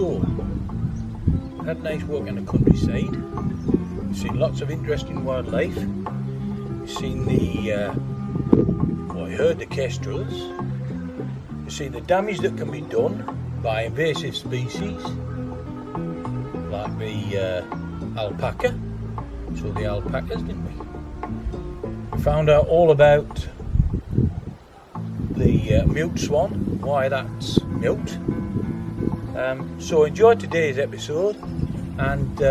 So, had a nice walk in the countryside. We've seen lots of interesting wildlife. We've seen I heard the kestrels. We've seen the damage that can be done by invasive species, like the alpaca. So the alpacas, didn't we? We found out all about the mute swan, why that's mute. So enjoy today's episode, and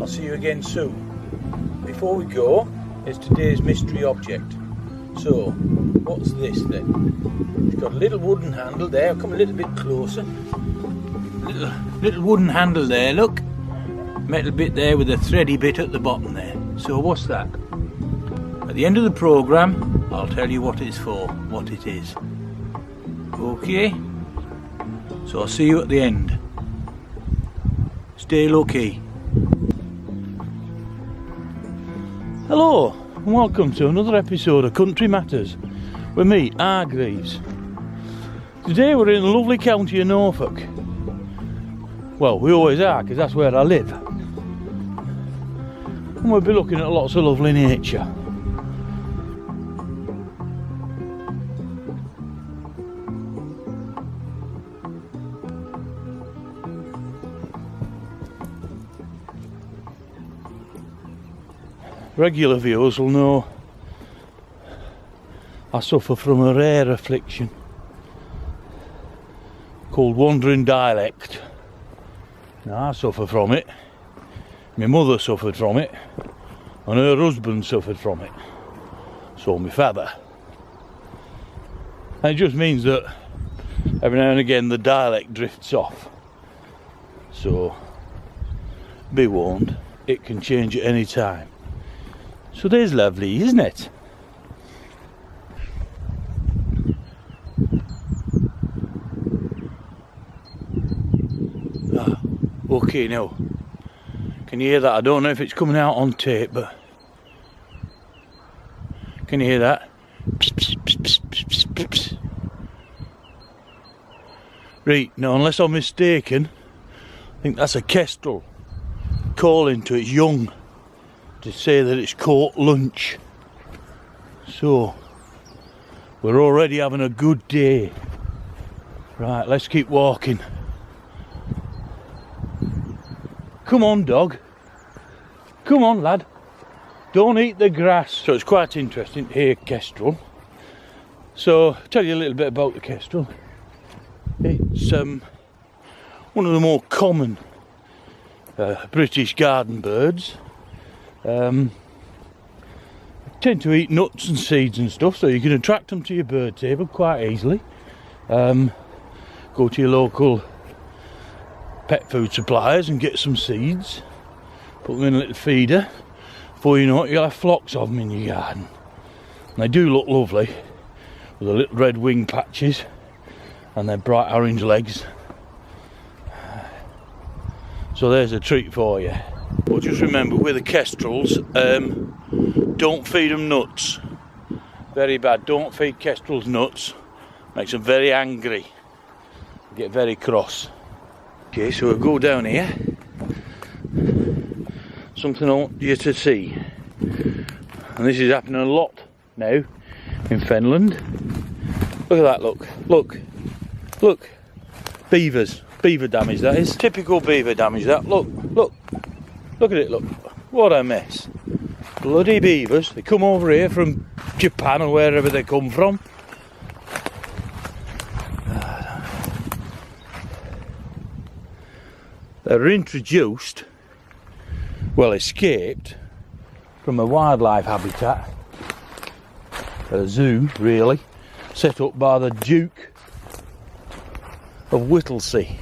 I'll see you again soon. Before we go, is today's mystery object. So, what's this then? It's got a little wooden handle there. I'll come a little bit closer. Little wooden handle there, look. Metal bit there with a thready bit at the bottom there. So what's that? At the end of the programme, I'll tell you what it's for, what it is. Okay? So I'll see you at the end. Stay low-key. Hello, and welcome to another episode of Country Matters with me, Hargrieves. Today we're in the lovely county of Norfolk. Well, we always are, because that's where I live. And we'll be looking at lots of lovely nature. Regular viewers will know I suffer from a rare affliction called wandering dialect. Now, I suffer from it, my mother suffered from it, and her husband suffered from it, so my father. And it just means that every now and again the dialect drifts off, so be warned, it can change at any time. So there's lovely, isn't it? Ah, okay now. Can you hear that? I don't know if it's coming out on tape, but can you hear that? Right, now unless I'm mistaken, I think that's a kestrel calling to its young to say that it's caught lunch. So we're already having a good day. Right, let's keep walking. Come on, dog. Come on, lad. Don't eat the grass. So it's quite interesting to hear kestrel. So I'll tell you a little bit about the kestrel. It's one of the more common British garden birds. Tend to eat nuts and seeds and stuff, so you can attract them to your bird table quite easily. Go to your local pet food suppliers and get some seeds, put them in a little feeder. Before you know it, you'll have flocks of them in your garden. And they do look lovely with the little red wing patches and their bright orange legs. So there's a treat for you. But just remember, with the kestrels, don't feed them nuts. Very bad. Don't feed kestrels nuts. Makes them very angry. Get very cross. Okay, so we'll go down here. Something I want you to see. And this is happening a lot now in Finland. Look at that, look. Look. Look. Beavers. Beaver damage, that is. Typical beaver damage, that. Look. Look. Look at it, look. What a mess. Bloody beavers. They come over here from Japan or wherever they come from. They're introduced, well, escaped from a wildlife habitat, a zoo really, set up by the Duke of Whittlesea,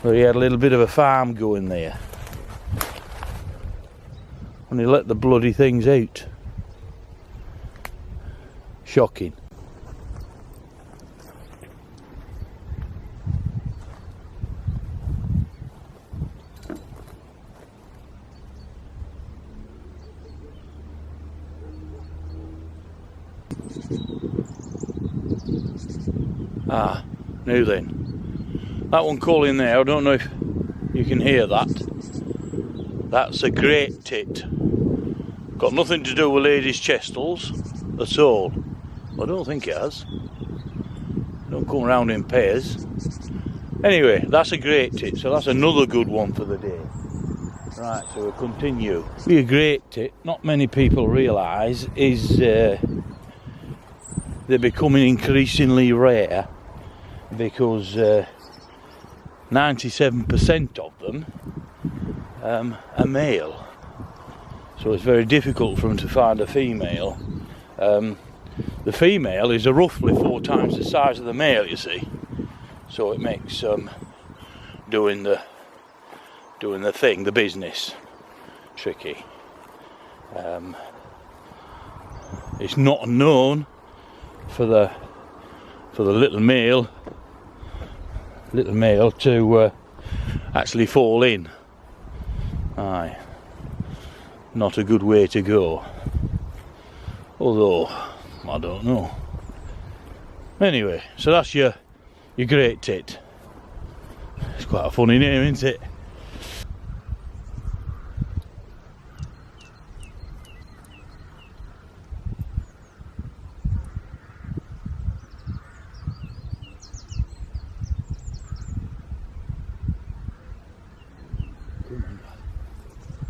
where he had a little bit of a farm going there. And he let the bloody things out. Shocking. Ah, now then, That one calling there, I don't know if you can hear that. That's a great tit. Got nothing to do with ladies' chestals at all. I don't think it has. Don't come around in pairs. Anyway, that's a great tit, so that's another good one for the day. Right, so we'll continue. A great tit, not many people realise, is they're becoming increasingly rare because 97% of them are male. So it's very difficult for them to find a female. The female is roughly 4 times the size of the male, you see. So it makes doing the thing, the business, tricky. It's not known for the little male to actually fall in. Aye, not a good way to go. Although I don't know. Anyway, so that's your great tit. It's quite a funny name, isn't it?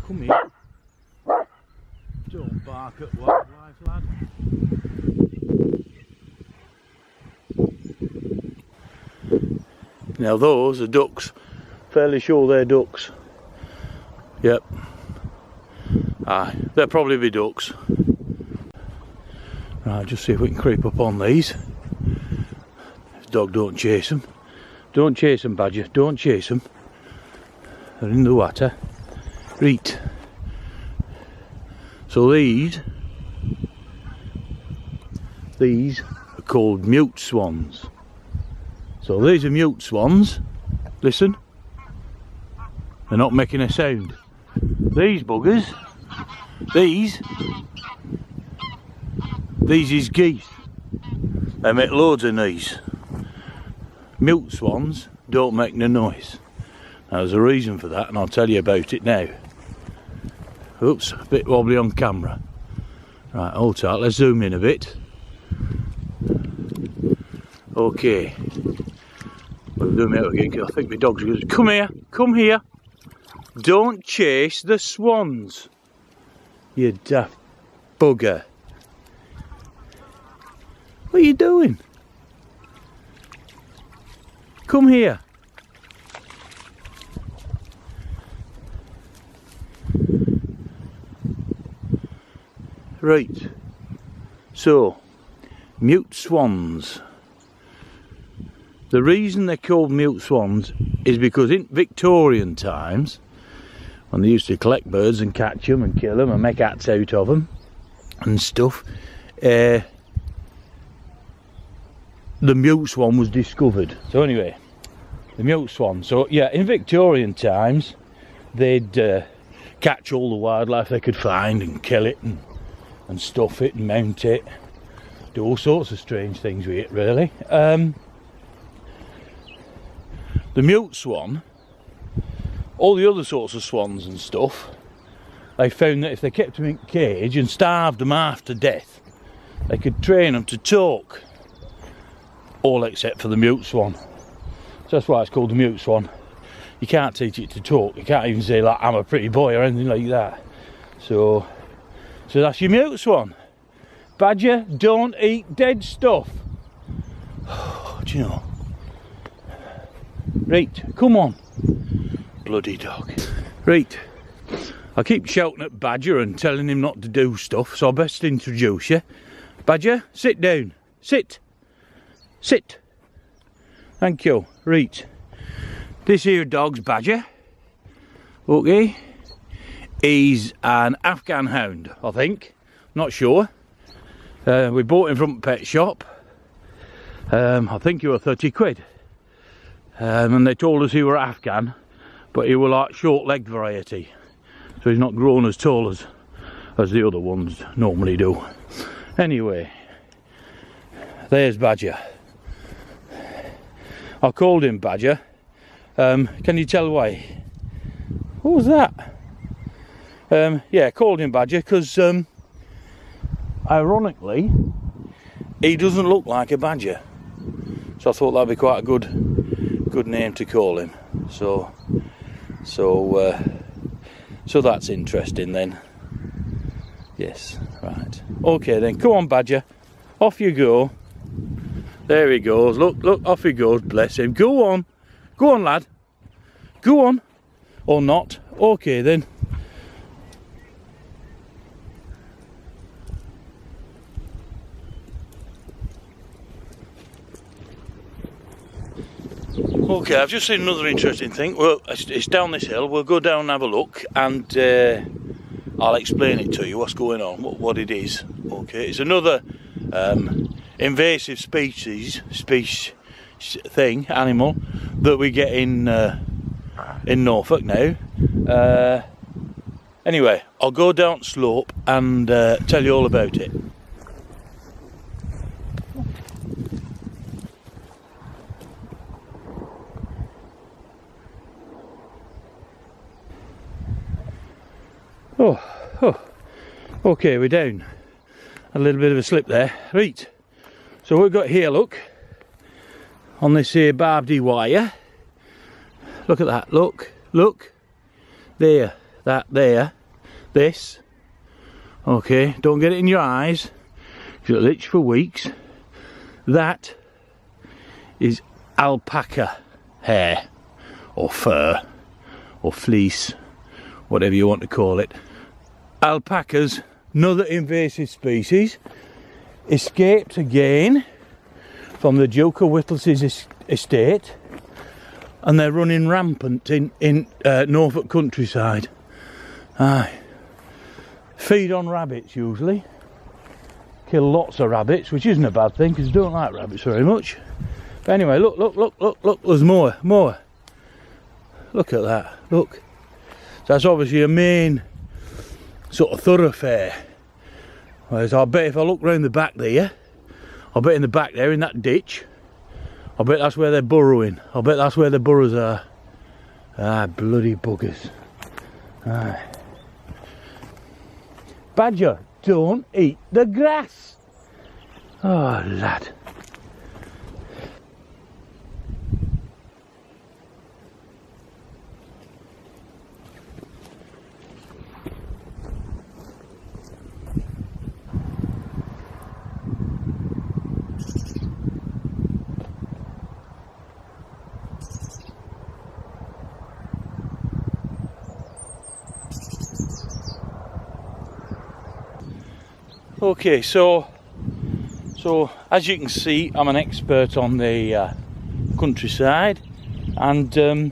Come here. Don't bark at wildlife, lad. Now those are ducks. Fairly sure they're ducks. Yep. Aye, they'll probably be ducks. Right, just see if we can creep up on these. This dog don't chase them. Don't chase them, Badger. Don't chase them. They're in the water. Right. So these are called mute swans. So these are mute swans. Listen. They're not making a sound. These buggers, these is geese. They make loads of noise. Mute swans don't make no noise. Now, there's a reason for that, and I'll tell you about it now. Oops, a bit wobbly on camera. Right, hold tight, let's zoom in a bit. Okay. We'll zoom out again because I think my dog's going to come here, come here. Don't chase the swans, you daft bugger. What are you doing? Come here. Right, so mute swans. The reason they're called mute swans is because in Victorian times, when they used to collect birds and catch them and kill them and make hats out of them and stuff, the mute swan was discovered. So anyway, the mute swan. So yeah, in Victorian times, they'd catch all the wildlife they could find and kill it and stuff it and mount it. Do all sorts of strange things with it, really. The mute swan, all the other sorts of swans and stuff, they found that if they kept them in a cage and starved them half to death, they could train them to talk. All except for the mute swan. So that's why it's called the mute swan. You can't teach it to talk. You can't even say, like, I'm a pretty boy or anything like that. So that's your mute swan. Badger, don't eat dead stuff. Do you know? Right, come on. Bloody dog. Right, I keep shouting at Badger and telling him not to do stuff, so I best introduce you. Badger, sit down. Sit. Sit. Thank you. Right. This here dog's Badger. Okay. He's an Afghan hound, I think. Not sure. We bought him from a pet shop. I think he was 30 quid. And they told us he were Afghan, but he were like short-legged variety. So he's not grown as tall as the other ones normally do. Anyway, there's Badger. I called him Badger Can you tell why? What was that? Yeah, called him Badger because ironically he doesn't look like a badger, so I thought that'd be quite a good name to call him. So that's interesting then. Yes, right. Okay then, come on Badger, off you go. There he goes. Look, off he goes. Bless him. Go on lad. Go on, or not. Okay then. Okay, I've just seen another interesting thing. Well, it's down this hill. We'll go down and have a look, and I'll explain it to you, what's going on, what it is. Okay, it's another invasive animal that we get in Norfolk now. Anyway, I'll go down slope and tell you all about it. Oh, okay, we're down. A little bit of a slip there. Right, so we've got here, look, on this here barbed wire. Look at that, look, there, that there, this. Okay, don't get it in your eyes, it'll itch for weeks. That is alpaca hair, or fur, or fleece, whatever you want to call it. Alpacas, another invasive species, escaped again from the Duke of Whittlesey's estate, and they're running rampant in Norfolk countryside. Aye. Feed on rabbits usually, kill lots of rabbits, which isn't a bad thing because I don't like rabbits very much. But anyway, look, there's more. Look at that, look. That's obviously a main sort of thoroughfare. Whereas I bet if I look round the back there, I bet in the back there in that ditch, I bet that's where they're burrowing. I bet that's where the burrows are. Ah, bloody buggers. Ah. Badger, don't eat the grass. Oh, lad. Okay, so as you can see, I'm an expert on the countryside, and so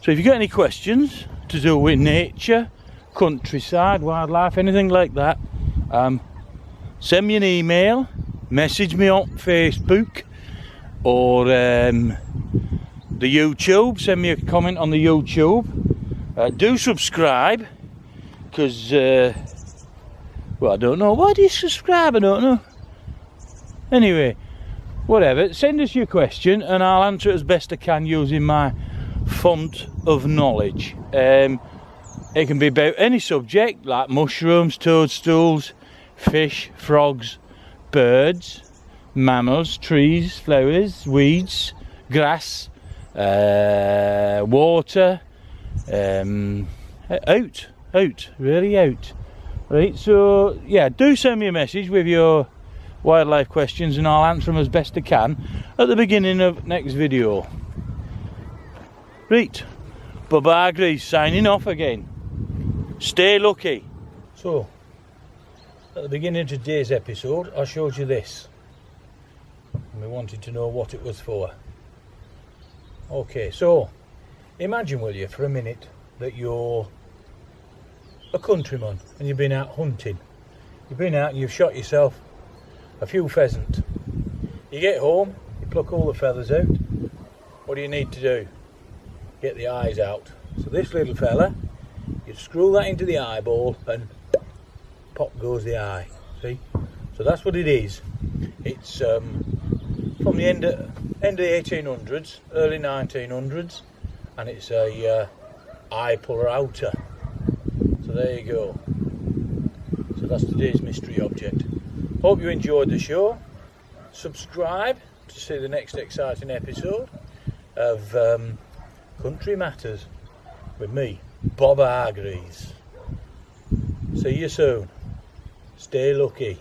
if you've got any questions to do with nature, countryside, wildlife, anything like that, send me an email, message me on Facebook, or the YouTube, send me a comment on the YouTube. Do subscribe, because well, I don't know, why do you subscribe? I don't know. Anyway, whatever, send us your question and I'll answer it as best I can using my font of knowledge. It can be about any subject, like mushrooms, toadstools, fish, frogs, birds, mammals, trees, flowers, weeds, grass, water, really out. Right, so yeah, do send me a message with your wildlife questions and I'll answer them as best I can at the beginning of next video. Right, Hargrieves signing off again. Stay lucky. So, at the beginning of today's episode, I showed you this. And we wanted to know what it was for. Okay, so, imagine, will you, for a minute, that you're a countryman and you've been out hunting. You've been out and you've shot yourself a few pheasant. You get home, you pluck all the feathers out. What do you need to do? Get the eyes out. So this little fella, you screw that into the eyeball and pop goes the eye. See? So that's what it is. It's from the end end of the 1800s, early 1900s, and it's a eye puller outer. So there you go. So that's today's mystery object. Hope you enjoyed the show. Subscribe to see the next exciting episode of Country Matters with me, Bob Hargrieves. See you soon. Stay lucky.